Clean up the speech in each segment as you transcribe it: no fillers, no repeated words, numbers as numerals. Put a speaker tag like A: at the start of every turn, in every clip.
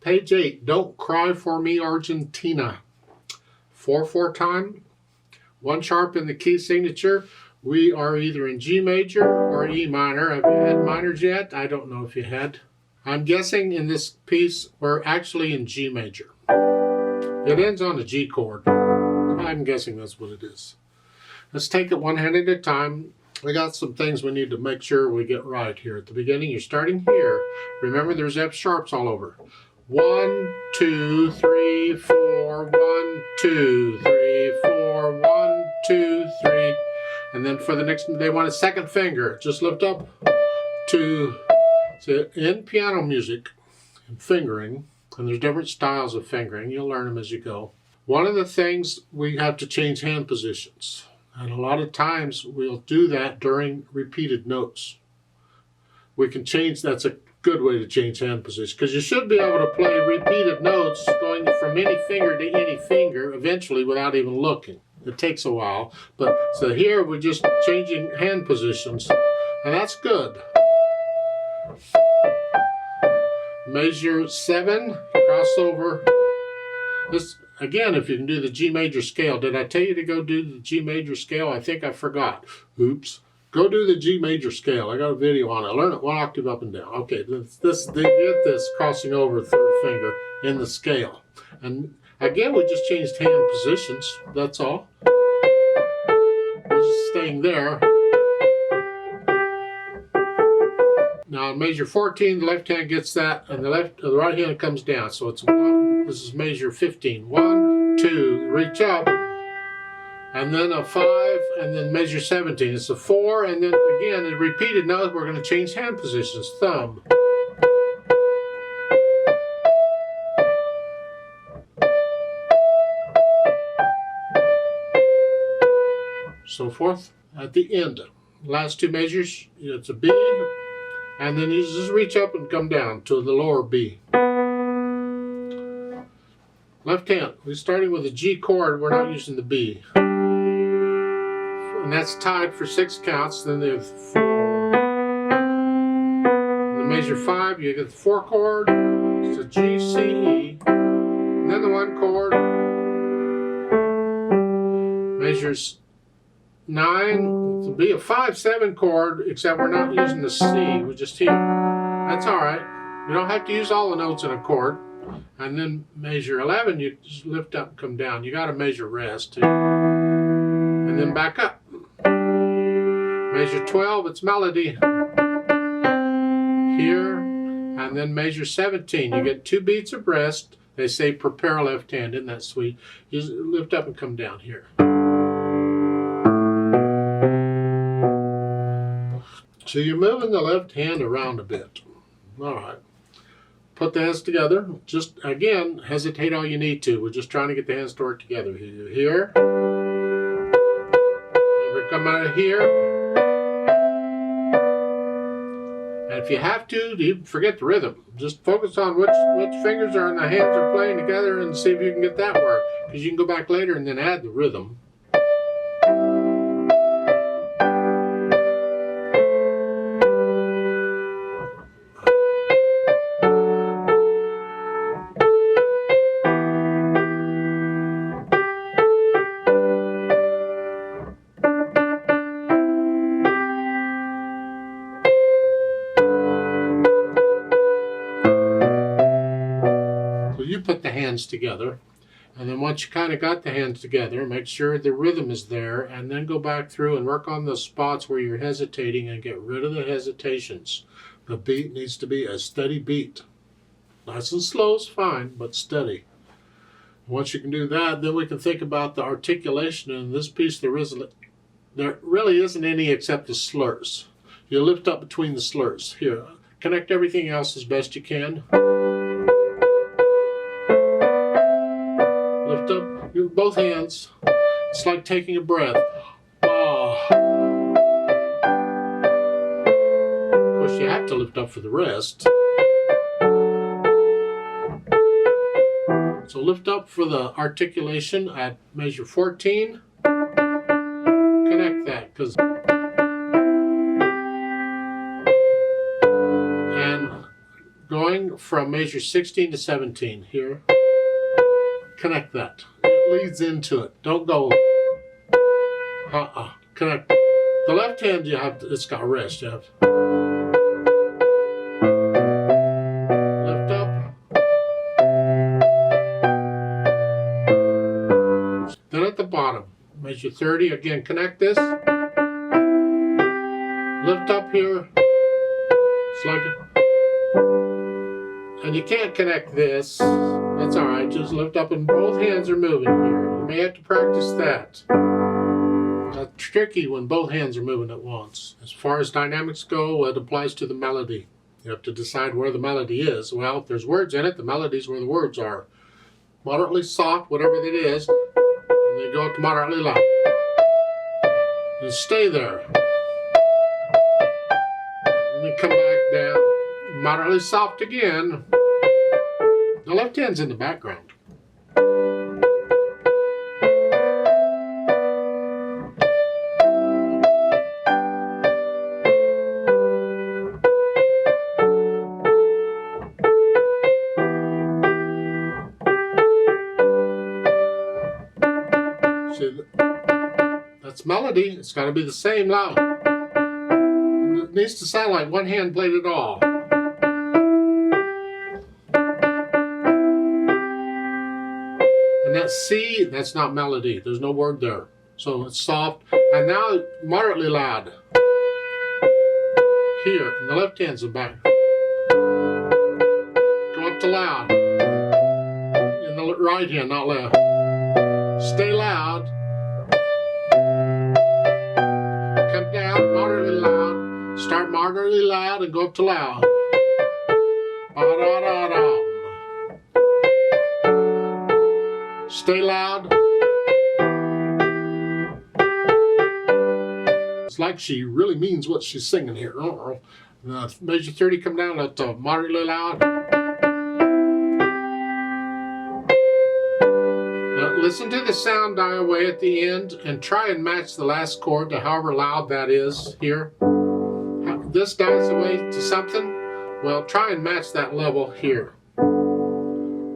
A: Page 8, Don't Cry for Me Argentina. 4/4 time, 1 sharp in the key signature. We are either in G major or E minor. Have you had minors yet? I don't know if you had. I'm guessing in this piece we're actually in G major. It ends on a G chord. I'm guessing that's what it is. Let's take it one hand at a time. We got some things we need to make sure we get right here. At the beginning, you're starting here. Remember, there's F sharps all over. 1, 2, 3, 4, 1, 2, 3, 4, 1, 2, 3. And then for the next, they want a second finger. Just lift up to, so in piano music and fingering, and there's different styles of fingering. You'll learn them as you go. One of the things, we have to change hand positions. And a lot of times we'll do that during repeated notes. We can change, that's a good way to change hand position, because you should be able to play repeated notes going from any finger to any finger eventually without even looking. It takes a while, but so here we're just changing hand positions, and that's good. Measure 7, cross over. This, again, if you can do the G major scale. Did I tell you to go do the G major scale? I think I forgot. Oops. Go do the G major scale. I got a video on it. Learn it 1 octave up and down. Okay, they get this crossing over third finger in the scale. And again, we just changed hand positions. That's all. We're just staying there. Now in measure 14, the left hand gets that, and the right hand comes down. So it's 1. This is measure 15. 1, 2, reach up, and then a 5, and then measure 17. It's a 4, and then again, a repeated note. We're going to change hand positions. Thumb. So forth. At the end, last 2 measures, it's a B, and then you just reach up and come down to the lower B. Left hand, we're starting with a G chord, we're not using the B. And that's tied for 6 counts, then there's 4. In the measure 5, you get the 4 chord, it's a G, C, E, and then the 1 chord. Measures 9, it'll be a 5/7 chord, except we're not using the C, we're just here. That's alright, you don't have to use all the notes in a chord. And then measure 11, you just lift up and come down. You got to measure rest too. And then back up. Measure 12, it's melody. Here, and then measure 17. You get 2 beats of rest. They say prepare left hand, isn't that sweet? You just lift up and come down here. So you're moving the left hand around a bit. All right. Put the hands together. Just, again, hesitate all you need to. We're just trying to get the hands to work together. Here. We come out of here. And if you have to, you forget the rhythm. Just focus on which fingers are and the hands are playing together and see if you can get that work. Because you can go back later and then add the rhythm. You put the hands together, and then once you kind of got the hands together, make sure the rhythm is there, and then go back through and work on the spots where you're hesitating and get rid of the hesitations. The beat needs to be a steady beat. Nice and slow is fine, but steady. Once you can do that, then we can think about the articulation. In this piece, there really isn't any except the slurs. You lift up between the slurs. Here, connect everything else as best you can. Lift up both hands. It's like taking a breath. Oh. Of course, you have to lift up for the rest. So lift up for the articulation at measure 14. Connect that, and going from measure 16 to 17 here. Connect that. It leads into it. Don't go. Connect. The left hand you have. It's got rest. You have. Lift up. Then at the bottom, measure 30. Again, connect this. Lift up here. Slide it. And you can't connect this. That's alright. Just lift up and both hands are moving here. You may have to practice that. That's tricky when both hands are moving at once. As far as dynamics go, it applies to the melody. You have to decide where the melody is. Well, if there's words in it, the melody's where the words are. Moderately soft, whatever that is, and then go up to moderately loud. And stay there. And then come back down. Moderately soft again. The left hand's in the background. See, that's melody. It's got to be the same loud. It needs to sound like one hand played it all. And that C, that's not melody. There's no word there. So it's soft. And now moderately loud. Here, and the left hand's in back. Go up to loud. In the right hand, not left. Stay loud. Come down, moderately loud. Start moderately loud and go up to loud. Ba-da-da-da. Stay loud. It's like she really means what she's singing here. Measure 30, come down at moderately loud. Now listen to the sound die away at the end and try and match the last chord to however loud that is here. This dies away to something. Well, try and match that level here.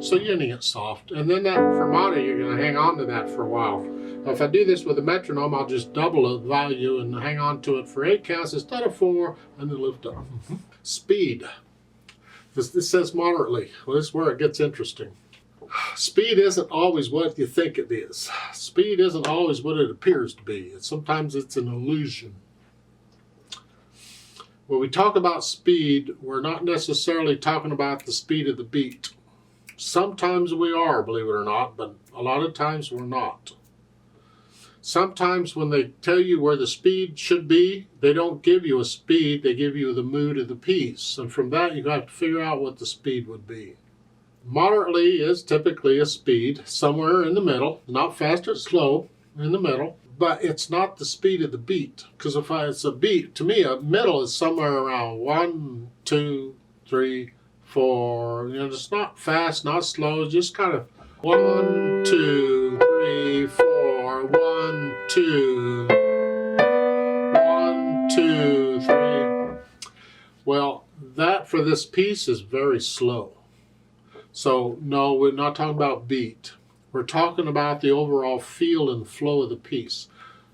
A: So you're getting it soft. And then that fermata, you're going to hang on to that for a while. Now, if I do this with a metronome, I'll just double the value and hang on to it for 8 counts instead of 4, and then lift up. Speed. This says moderately. Well, this is where it gets interesting. Speed isn't always what you think it is. Speed isn't always what it appears to be. Sometimes it's an illusion. When we talk about speed, we're not necessarily talking about the speed of the beat. Sometimes we are, believe it or not, but a lot of times we're not. Sometimes when they tell you where the speed should be, they don't give you a speed, they give you the mood of the piece. And from that, you have to figure out what the speed would be. Moderately is typically a speed somewhere in the middle, not fast or slow, in the middle. But it's not the speed of the beat, because if it's a beat, to me, a middle is somewhere around 1, 2, 3, 4. You know, it's not fast, not slow, just kind of 1, 2, 3, 4, 1, 2, 1, 2, 3. Well, that for this piece is very slow. So no, we're not talking about beat. We're talking about the overall feel and flow of the piece.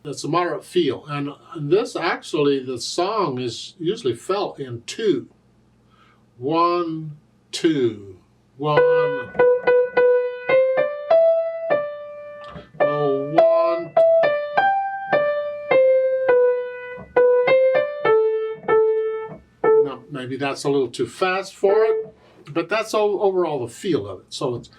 A: It's a moderate feel. And this actually, the song is usually felt in 2. 1, 2, 1. Oh, 1. Now, maybe that's a little too fast for it, but that's overall the feel of it. So it's.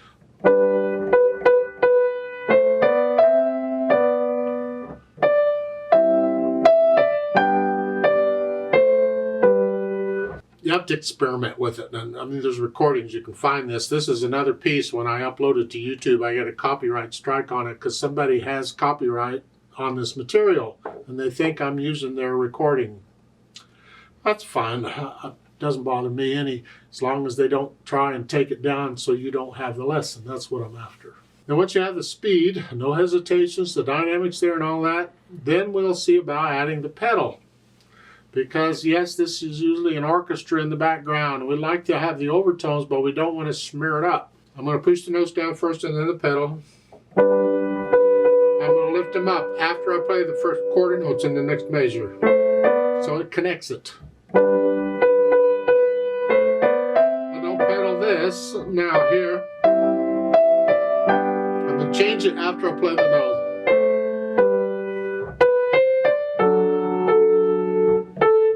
A: You have to experiment with it. And I mean, there's recordings, you can find this. This is another piece. When I upload it to YouTube, I get a copyright strike on it because somebody has copyright on this material and they think I'm using their recording. That's fine. It doesn't bother me any, as long as they don't try and take it down so you don't have the lesson. That's what I'm after. Now once you have the speed, no hesitations, the dynamics there and all that, then we'll see about adding the pedal. Because yes, this is usually an orchestra in the background. We like to have the overtones, but we don't want to smear it up. I'm going to push the notes down first and then the pedal. I'm going to lift them up after I play the first quarter notes in the next measure. So it connects it. I don't pedal this now here. I'm going to change it after I play the note.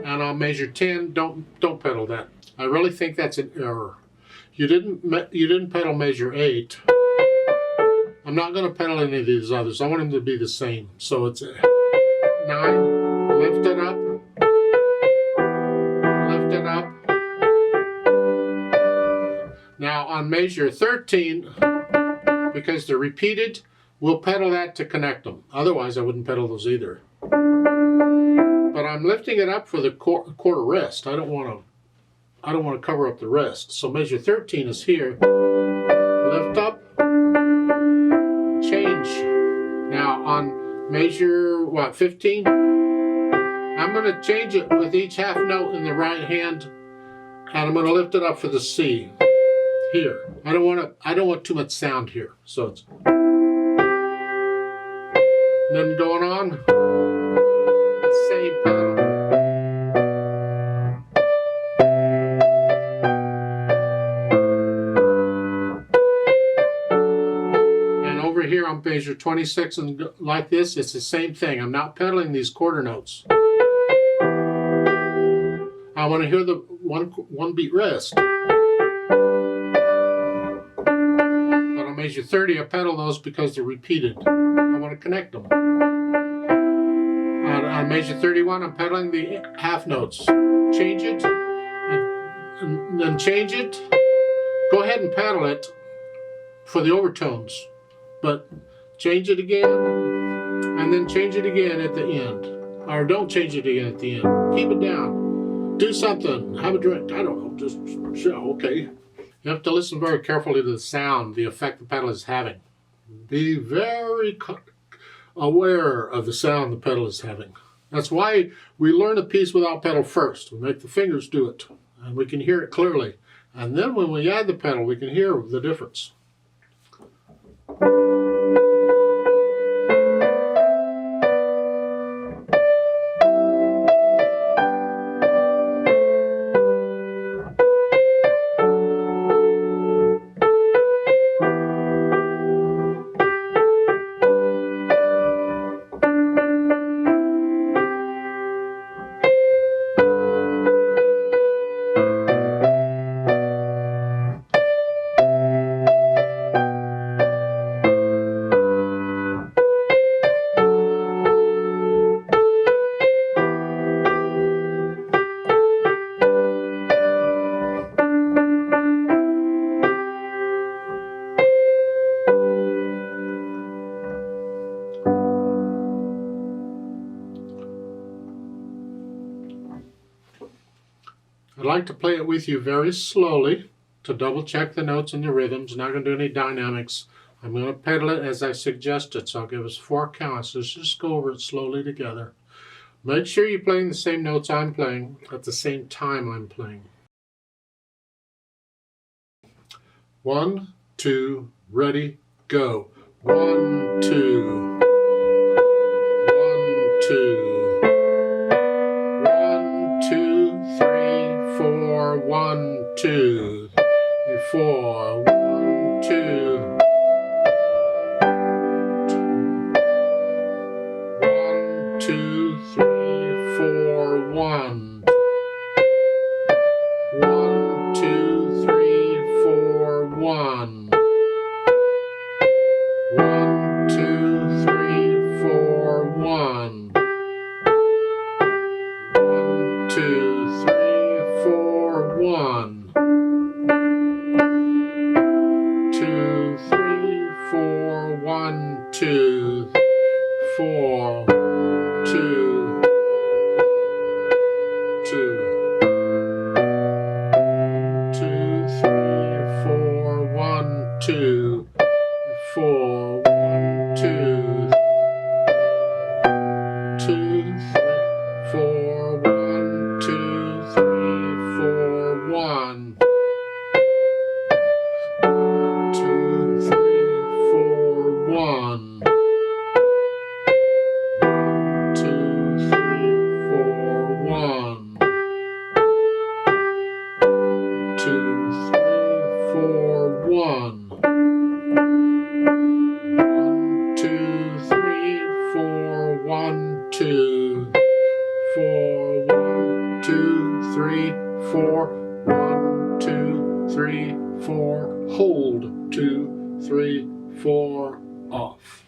A: And on measure 10, don't pedal that. I really think that's an error. You didn't pedal measure 8. I'm not going to pedal any of these others. I want them to be the same. So it's 9, lift it up, lift it up. Now on measure 13, because they're repeated, we'll pedal that to connect them. Otherwise I wouldn't pedal those either. But I'm lifting it up for the quarter rest. I don't want to cover up the rest. So measure 13 is here. Lift up, change. Now on measure 15, I'm going to change it with each half note in the right hand, and I'm going to lift it up for the C here. I don't want too much sound here. So it's then going on. Same pedal. And over here on measure 26 and like this, it's the same thing. I'm not pedaling these quarter notes. I want to hear the one beat rest. But on measure 30, I pedal those because they're repeated. I want to connect them. On measure 31, I'm pedaling the half notes. Change it, and then change it. Go ahead and pedal it for the overtones, but change it again, and then change it again at the end. Or don't change it again at the end. Keep it down. Do something. Have a drink. I don't know. Just show. Okay. You have to listen very carefully to the sound, the effect the pedal is having. Be very aware of the sound the pedal is having. That's why we learn a piece without pedal first. We make the fingers do it, and we can hear it clearly. And then when we add the pedal, we can hear the difference. I'd like to play it with you very slowly to double check the notes and the rhythms. Not going to do any dynamics. I'm going to pedal it as I suggested, so I'll give us 4 counts. Let's just go over it slowly together. Make sure you're playing the same notes I'm playing at the same time I'm playing. 1, 2, ready, go. 1, 2. 1, 2. 1, 2, 4, 1, 2. 1, 2, 3, 4, 1. 1, 2, 3, 4, 1. 1, 2, 3, 4, 1. 1, 2, 3, 4, 1. 2, 3, 4, 1, 2, 4, 2, 2. 2, 3, 4, 1, 2, 4, 1, 2. 2, 3, 4, 1, 3, 4, 1, 2, 3, 4, hold, 2, 3, 4, off.